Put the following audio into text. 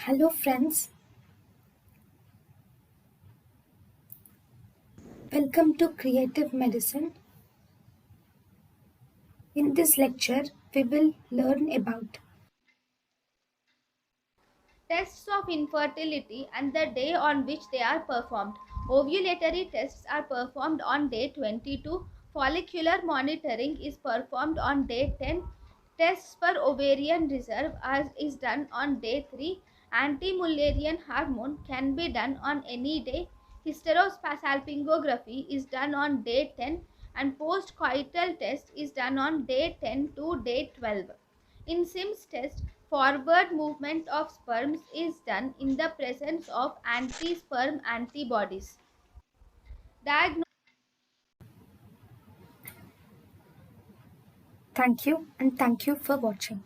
Hello, friends. Welcome to Creative Medicine. In this lecture, we will learn about Tests of infertility and the day on which they are performed. Ovulatory tests are performed on day 22. Follicular monitoring is performed on day 10. Tests for ovarian reserve is done on day 3. Anti-Mullerian hormone can be done on any day. Hysterosalpingography is done on day 10 and postcoital test is done on day 10 to day 12. In Sims test, forward movement of sperms is done in the presence of anti-sperm antibodies. Diagnosis. thank you and thank you for watching.